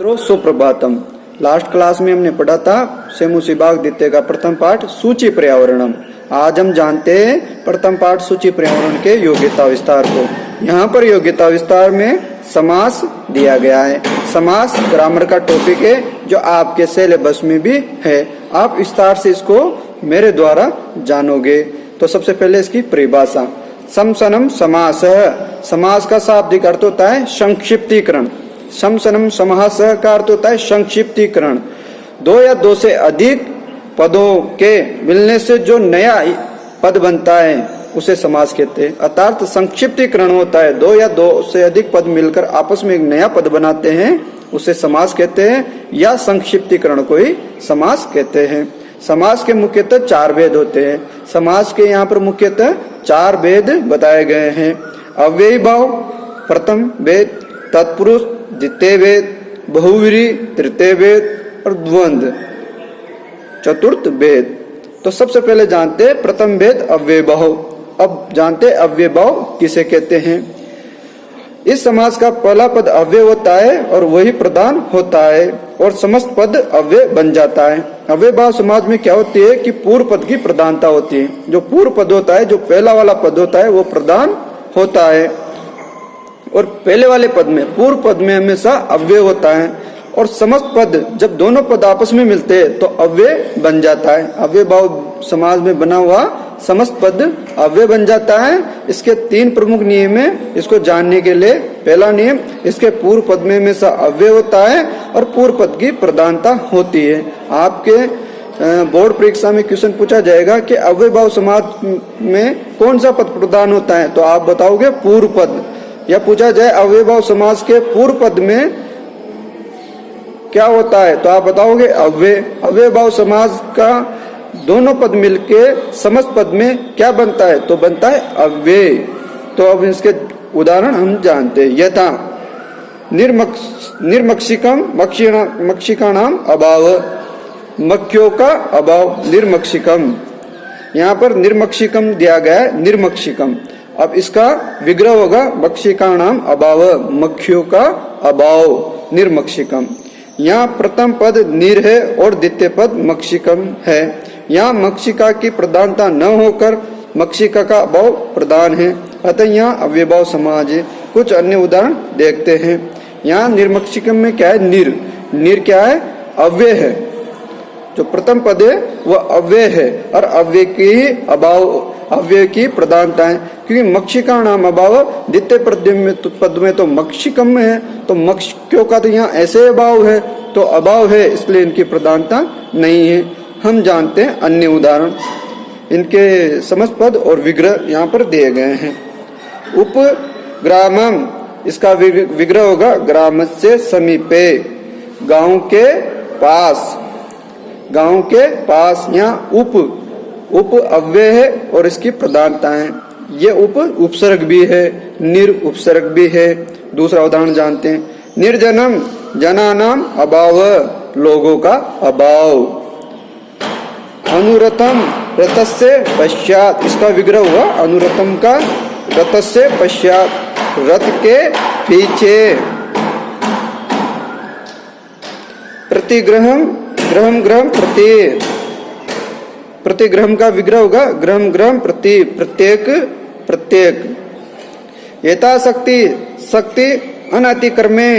Suprabhatam. Last class में हमने पढ़ा था सेमुसी भाग द्वितीय का प्रथम पाठ सूची पर्यावरणम। आज हम जानते हैं प्रथम पाठ सूची पर्यावरण के योग्यता विस्तार को। यहाँ पर योग्यता विस्तार में समास दिया गया है। समास ग्रामर का टॉपिक है जो आपके सिलेबस में भी है। आप विस्तार से इसको मेरे द्वारा जानोगे। तो सबसे पहले इसकी परिभाषा। समसनम समास। समास का शाब्दिक अर्थ होता है संक्षिप्तीकरण। समसनम समास का अर्थ होता है संक्षिप्तीकरण। दो या दो से अधिक पदों के मिलने से जो नया पद बनता है उसे समास कहते हैं। अर्थात संक्षिप्तीकरण होता है, दो या दो से अधिक पद मिलकर आपस में एक नया पद बनाते हैं उसे समास कहते हैं, या संक्षिप्तीकरण को ही समास कहते हैं। समास के मुख्यतः चार भेद होते हैं। समास के यहाँ पर मुख्यतः चार भेद बताए गए हैं। अव्ययी भाव प्रथम भेद, तत्पुरुष द्वितीय भेद, बहुव्रीहि तृतीय भेद और द्वंद्व चतुर्थ भेद। तो सबसे पहले जानते हैं प्रथम भेद अव्यय भाव। अब जानते हैं अव्यय भाव किसे कहते हैं। इस समास का पहला पद अव्यय होता है और वही प्रधान होता है और समस्त पद अव्यय बन जाता है। अव्यय भाव समाज में क्या होती है कि पूर्व पद की प्रधानता होती है। जो पूर्व पद होता है, जो पहला वाला पद होता है वो प्रधान होता है और पहले वाले पद में, पूर्व पद में हमेशा अव्यय होता है और समस्त पद जब दोनों पद आपस में मिलते हैं तो अव्यय बन जाता है। अव्यय भाव समाज में बना हुआ समस्त पद अव्यय बन जाता है। इसके तीन प्रमुख नियम है इसको जानने के लिए। पहला नियम, इसके पूर्व पद में हमेशा अव्यय होता है और पूर्व पद की प्रधानता होती है। आपके बोर्ड परीक्षा में क्वेश्चन पूछा जाएगा कि अव्यय भाव समाज में कौन सा पद प्रधान होता है, तो आप बताओगे पूर्व पद। या पूछा जाए अव्यय भाव समास के पूर्व पद में क्या होता है, तो आप बताओगे अव्यय। अव्यय भाव समास का दोनों पद मिलके समस्त पद में क्या बनता है, तो बनता है अव्यय। तो अब इसके उदाहरण हम जानते हैं। यथा निर्मक्षिकम मक्षिकाणाम अभाव, मक्खियों का अभाव निर्मक्षिकम। यहाँ पर निर्मक्षिकम दिया गया है, निर्मक्षिकम। अब इसका विग्रह होगा मक्षिकाणाम अभाव, मक्खियों का अभाव निर्मक्षिकम। यहाँ प्रथम पद निर है और द्वितीय पद मक्षिकम है। यहाँ मक्षिका की प्रधानता न होकर मक्षिका का अभाव प्रधान है, अतः यहाँ अव्यय भाव समाज है। कुछ अन्य उदाहरण देखते हैं। यहाँ निर्मक्षिकम में क्या है, निर। निर क्या है, अव्यय है। जो प्रथम पद है वह अव्यय है और अव्यय की अभाव, अव्यय की प्रधानता है। क्योंकि मक्षिका नाम अभाव द्वितीय पद में तो मक्षिकम में है, तो मक्षियों का तो यहाँ ऐसे अभाव है, तो अभाव है इसलिए इनकी प्रधानता नहीं है। हम जानते हैं अन्य उदाहरण। इनके समस्त पद और विग्रह यहाँ पर दिए गए हैं। उपग्रामम, इसका विग्रह होगा ग्रामस्य समीपे, गांव के पास। गांव के पास, यहाँ उप अव्यय है और इसकी प्रधानता है। ये उपसर्ग भी है, निर उपसर्ग भी है। दूसरा उदाहरण जानते हैं। निर्जनम जनानाम अभाव, लोगों का अभाव। अनुरतम रतस्य पश्चात, इसका विग्रह हुआ अनुरतम का रतस्य पश्चात, रथ के पीछे। प्रतिग्रहम ग्रहम ग्रहम प्रति, प्रतिग्रहम का विग्रह होगा ग्रहम ग्रहम प्रति, प्रत्येक प्रत्येक। यथाशक्ति शक्ति अनतिक्रमे,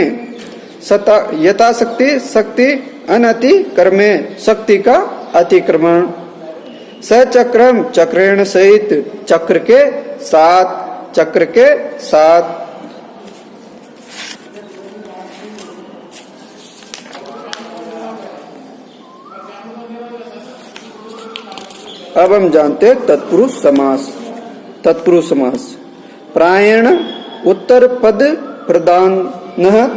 यथाशक्ति शक्ति अनतिक्रमे, शक्ति का अतिक्रमण। सचक्रम चक्रेण सहित, चक्र के साथ, चक्र के साथ। अब हम जानते हैं तत्पुरुष समास। तत्पुरुष समास प्रायण उत्तर पद प्रधान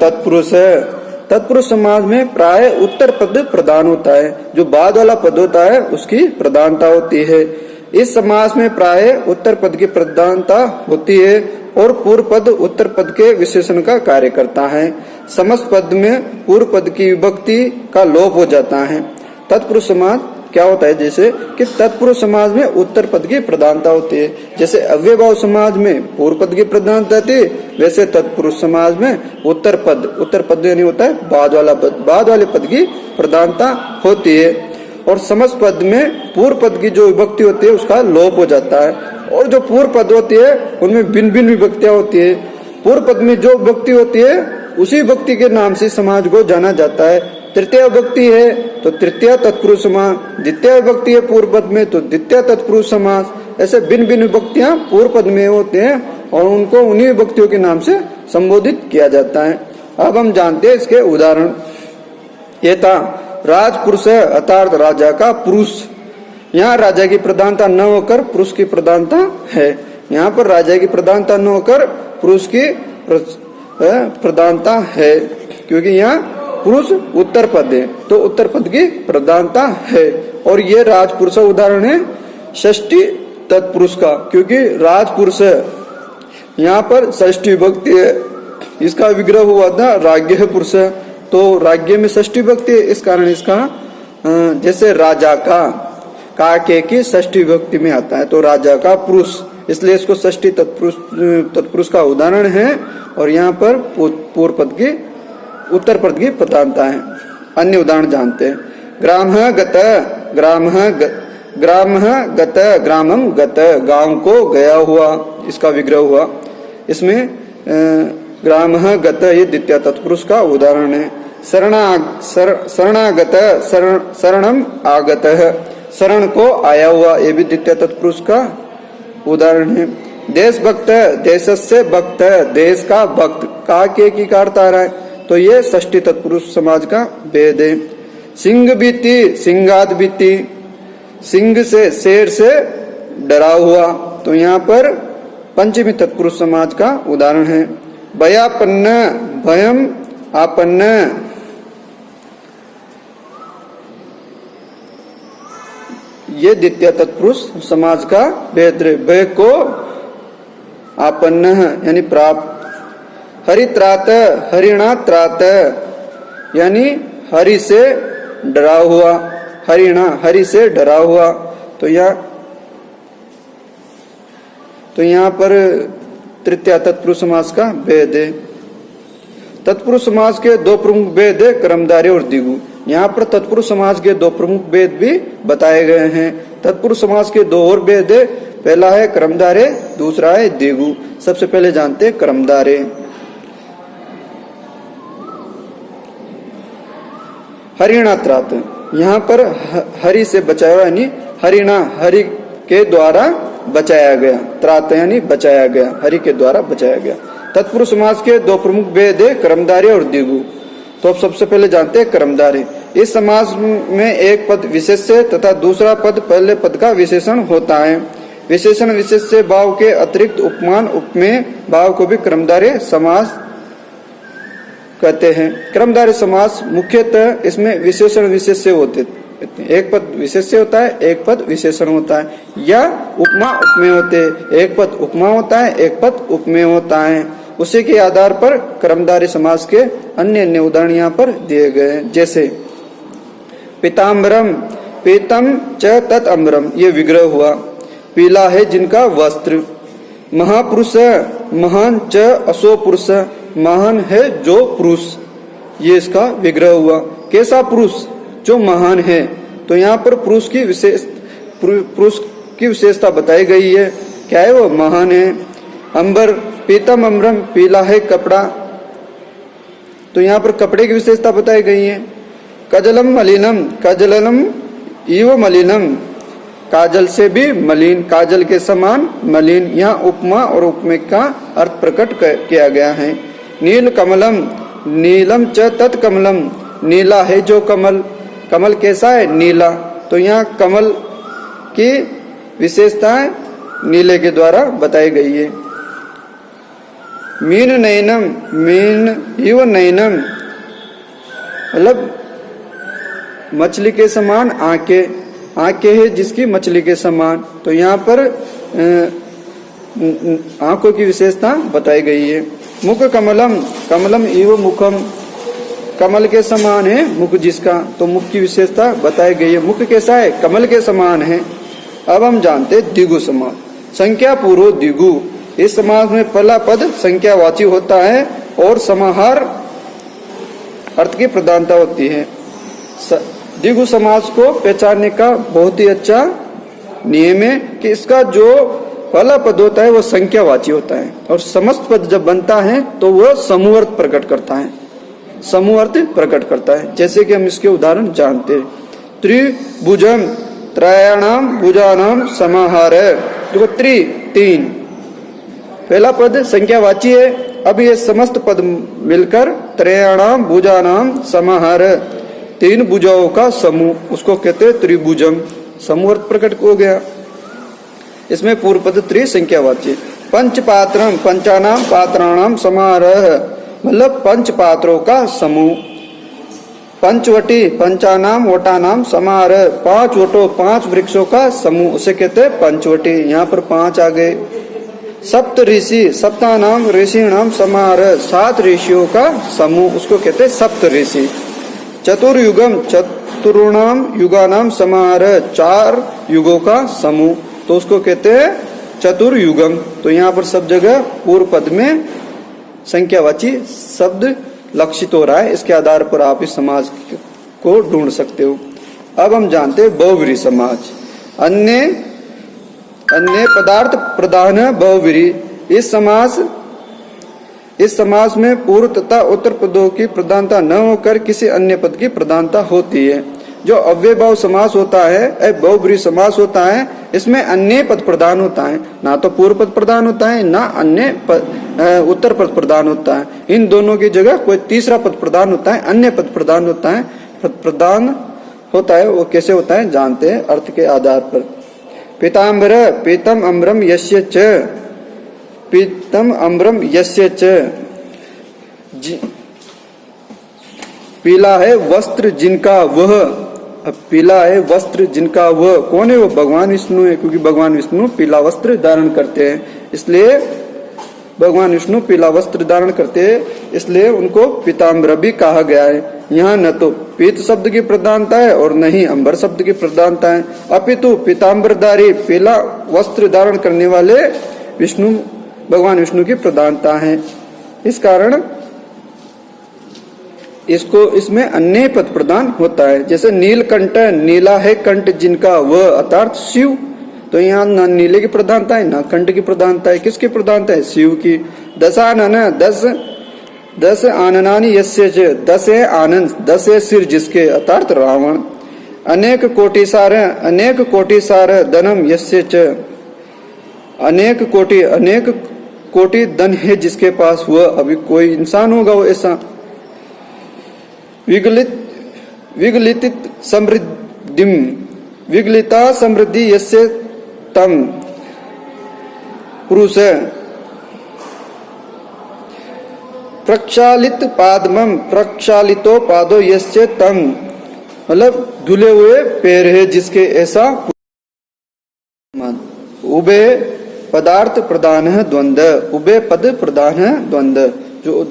तत्पुरुष है। तत्पुरुष समास में प्राय उत्तर पद प्रधान होता है, जो बाद वाला पद होता है उसकी प्रधानता होती है। इस समास में प्राय उत्तर पद की प्रधानता होती है और पूर्व पद उत्तर पद के विशेषण का कार्य करता है। समस्त पद में पूर्व पद की विभक्ति का लोप हो जाता है। तत्पुरुष समास क्या होता है, जैसे कि तत्पुरुष समाज में उत्तर पद की प्रधानता होती है, जैसे अव्ययभाव समाज में पूर्व पद की प्रधानता थी, वैसे तत्पुरुष समाज में उत्तर पद यानी होता है बाद वाला पद, बाद वाले पद की प्रधानता होती है। और समस्त पद में पूर्व पद की जो विभक्ति होती है उसका लोप हो जाता है, और जो पूर्व पद होती है उनमें भिन्न भिन्न विभक्तियां होती है। पूर्व पद में जो विभक्ति होती है उसी विभक्ति के नाम से समाज को जाना जाता है। तृतीय विभक्ति है तो तृतीय तत्पुरुष समास, द्वितीय विभक्ति है पूर्व पद में तो द्वितीय तत्पुरुष समास। ऐसे भिन्न भिन्न विभक्तियां पूर्व पद में होते हैं और उनको उन्हीं विभक्तियों के नाम से संबोधित किया जाता है। अब हम जानते हैं इसके उदाहरण। ये था राजपुरुष अर्थात राजा का पुरुष। यहाँ राजा की प्रधानता न होकर पुरुष की प्रधानता है। यहाँ पर राजा की प्रधानता न होकर पुरुष की प्रधानता है, क्योंकि यहाँ पुरुष उत्तर पद है तो उत्तर पद की प्रधानता है। और ये राजपुरुष उदाहरण है षष्ठी तत्पुरुष का, क्योंकि राजपुरुष यहाँ पर षष्ठी विभक्ति है, इसका विग्रह हुआ था राज्ञ पुरुष, तो राज्ञ में षष्ठी विभक्ति है, इस कारण इसका जैसे राजा का के की षष्ठी विभक्ति में आता है तो राजा का पुरुष, इसलिए इसको षष्ठी तत्पुरुष का उदाहरण है। और यहाँ पर पूर्व पद की उत्तर पद की प्रधानता है। अन्य उदाहरण जानते हैं। ग्रामः गत ग्रामम गत, गांव को गया हुआ, इसका विग्रह हुआ। इसमें ग्रामः गत ये द्वितीय तत्पुरुष का उदाहरण है। शरणागत शरणम आगतः, शरण को आया हुआ, ये भी द्वितीय तत्पुरुष का उदाहरण है। देशभक्त देशस्य भक्त, देश का भक्त, का के की कारता आ रहा है तो ये षष्ठी तत्पुरुष समाज का भेद है। सिंह बीती सिंगाद बीती, सिंह से शेर से डरा हुआ, तो यहाँ पर पंचमी तत्पुरुष समाज का उदाहरण है। भयापन्न भयम आपन्न, ये द्वितीय तत्पुरुष समाज का भेद है। भय को आपन्न यानी प्राप्त। हरित्रात हरिणा त्रात, यानी हरि से डरा हुआ, हरिणा हरि से डरा हुआ, तो यहाँ पर तृतीय तत्पुरुष समास का भेद है। तत्पुरुष समास के दो प्रमुख भेद है, कर्मधारय और द्विगु। यहाँ पर तत्पुरुष समास के दो प्रमुख भेद भी बताए गए हैं। तत्पुरुष समास के दो और भेद है, पहला है कर्मधारय, दूसरा है द्विगु। सबसे पहले जानते हैं कर्मधारय। हरिणात्रात, यहाँ पर हरि से बचाया हुआ, यानी हरिणा हरि के द्वारा बचाया गया, त्रात यानी बचाया गया, हरि के द्वारा बचाया गया। तत्पुरुष समास के दो प्रमुख भेद है, कर्मधारय और द्विगु। तो अब सबसे पहले जानते हैं कर्मधारय। इस समास में एक पद विशेष्य तथा दूसरा पद पहले पद का विशेषण होता है। विशेषण विशेष्य भाव के अतिरिक्त उपमान उपमेय भाव को भी कर्मधारय समास कहते हैं। कर्मधारय समास मुख्यतः इसमें विशेषण विशेष्य होते, एक पद विशेष्य होता है, एक पद विशेषण होता है, या उपमा उपमेय होते हैं, एक पद उपमा होता है, एक पद उपमेय होता है। उसी के आधार पर कर्मधारय समास के अन्य अन्य उदाहरण यहाँ पर दिए गए हैं। जैसे पीताम्बरम पीतम च तत् अम्बरम, ये विग्रह हुआ। पीला है जिनका वस्त्र। महापुरुष महान च असो पुरुष, महान है जो पुरुष, ये इसका विग्रह हुआ। कैसा पुरुष? जो महान है। तो यहाँ पर पुरुष की विशेषता बताई गई है। क्या है वो? महान है। अंबर पीतम अम्बरम, पीला है कपड़ा, तो यहाँ पर कपड़े की विशेषता बताई गई है। कजलम मलिनम, कजलम इव मलिनम, काजल से भी मलिन, काजल के समान मलिन। यहाँ उपमा और उपमेय का अर्थ प्रकट किया गया है। नील कमलम, नीलम च तत्कमलम, नीला है जो कमल, कमल कैसा है? नीला। तो यहाँ कमल की विशेषताएं नीले के द्वारा बताई गई है। मीन नयनम, मीन इव नयनम, मतलब मछली के समान आंखें, आंखें है जिसकी मछली के समान। तो यहाँ पर आंखों की विशेषता बताई गई है। मुख कमलम, कमलम इव मुखम, कमल के समान है मुख जिसका, तो मुख की विशेषता बताई गई है। मुख कैसा है? कमल के समान है। अब हम जानते द्विगु समास। संख्या पूर्व द्विगु, इस समास में पहला पद संख्यावाची होता है और समाहार अर्थ की प्रधानता होती है। द्विगु समास को पहचानने का बहुत ही अच्छा नियम है कि इसका जो पहला पद होता है वो संख्यावाची होता है और समस्त पद जब बनता है तो वह समूहार्थ प्रकट करता है, समूहार्थ प्रकट करता है। जैसे कि हम इसके उदाहरण जानते हैं। त्रिभुजम त्रयाणाम भुजानाम समाहार। देखो त्रि तीन, पहला पद संख्यावाची है। अब ये समस्त पद मिलकर त्रयाणाम भुजानाम समाहार, तीन भुजाओं का समूह, उसको कहते हैं त्रिभुजम, समूहार्थ प्रकट हो गया। इसमें पूर्व पद त्रि संख्यावाची। पंच पात्रम पंचानाम पात्राणाम समारोह, मतलब पंच पात्रों का समूह। पंचवटी पंचानाम वटानाम समारोह, पांच वटों पांच वृक्षों का समूह, उसे कहते हैं पंचवटी। यहाँ पर पांच आ गए। सप्त ऋषि सप्तानाम ऋषिणाम समारोह, सात ऋषियों का समूह, उसको कहते हैं सप्त ऋषि। चतुर्युगम चतुर्णाम युगानाम समारोह, चार युगों का समूह, तो उसको कहते हैं चतुर्युगम। तो यहाँ पर सब जगह पूर्व पद में संख्यावाची शब्द लक्षित हो रहा है। इसके आधार पर आप इस समाज को ढूंढ सकते हो। अब हम जानते हैं बहुव्रीहि समाज। अन्य पदार्थ प्रधान बहुव्रीहि। इस समास में पूर्व तथा उत्तर पदों की प्रधानता न होकर किसी अन्य पद की प्रधानता होती है। जो अव्ययभाव समास होता है, बहुव्रीहि समास होता है, इसमें अन्य पद प्रधान होता है, ना तो पूर्व पद प्रधान होता है ना अन्य पद उत्तर पद प्रधान होता है। इन दोनों की जगह कोई तीसरा पद प्रधान होता है, अन्य पद प्रधान होता है। प्रधान होता है वो कैसे होता है जानते हैं अर्थ के आधार पर। पीताम्बर पीतम अम्रम यस्य च, पीतम अम्रम यस्य च, पीला है वस्त्र जिनका वह। अब पीला है वस्त्र जिनका वह कौन है? वो भगवान विष्णु है, क्योंकि भगवान विष्णु पीला वस्त्र धारण करते हैं, इसलिए भगवान विष्णु पीला वस्त्र धारण करते हैं, इसलिए उनको पीताम्बर भी कहा गया है। यहाँ न तो पीत शब्द की प्रधानता है और न ही अंबर शब्द की प्रधानता है, अपितु पीताम्बरधारी पीला वस्त्र धारण करने वाले विष्णु भगवान विष्णु की प्रधानता है। इस कारण इसमें अन्य पद प्रदान होता है। जैसे नीलकंठ, नीला है कंठ जिनका वह, अर्थात शिव। तो यहाँ न नीले की प्रधानता है न कंठ की प्रधानता है, किसकी प्रधानता है? शिव की। दशानन दस आननानि यस्य च, 10 है आनंद, 10 है सिर जिसके, अर्थात रावण। अनेक कोटि सार धनम यस्य च, अनेक कोटि धन है जिसके पास, वह अभी कोई इंसान होगा वो ऐसा। विगलिता समृद्धि यस्य तम पुरुष। प्रक्षालित पादमम प्रक्षालितो पादो यस्य तम, मतलब धुले हुए पैर है जिसके, ऐसा। उभे पदार्थ प्रधान है द्वंद्व, उभे पद प्रधान है द्वंद्व। जो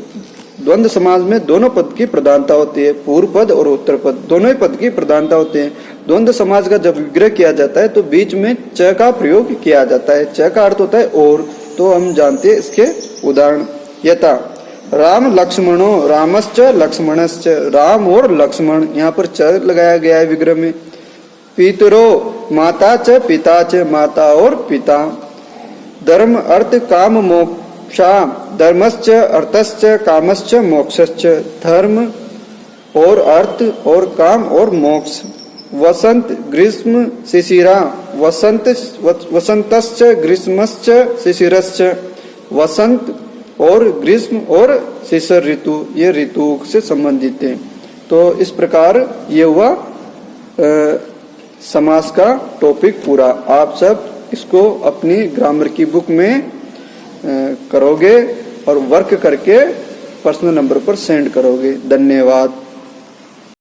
द्वंद्व समाज में दोनों पद की प्रधानता होती है, पूर्व पद और उत्तर पद दोनों ही पद की प्रधानता होते हैं। द्वंद्व समाज का जब विग्रह किया जाता है तो बीच में च का प्रयोग किया जाता है। च का अर्थ होता है और, तो हम जानते हैं इसके उदाहरण। यथा राम लक्ष्मणो रामश्च लक्ष्मणश्च, राम और लक्ष्मण, यहाँ पर च लगाया गया है विग्रह में। पितरो माता च पिता च, माता और पिता। धर्म अर्थ काम मोक्षा, धर्मश्च अर्थश्च कामश्च मोक्षश्च, धर्म और अर्थ और काम और मोक्ष। वसंत ग्रीष्म शिशिरा, वसंतश्च ग्रीष्मश्च शिशिरश्च, वसंत और ग्रीष्म और शिशिर ऋतु, ये ऋतु से संबंधित है। तो इस प्रकार ये हुआ समास का टॉपिक पूरा। आप सब इसको अपनी ग्रामर की बुक में करोगे और वर्क करके पर्सनल नंबर पर सेंड करोगे। धन्यवाद।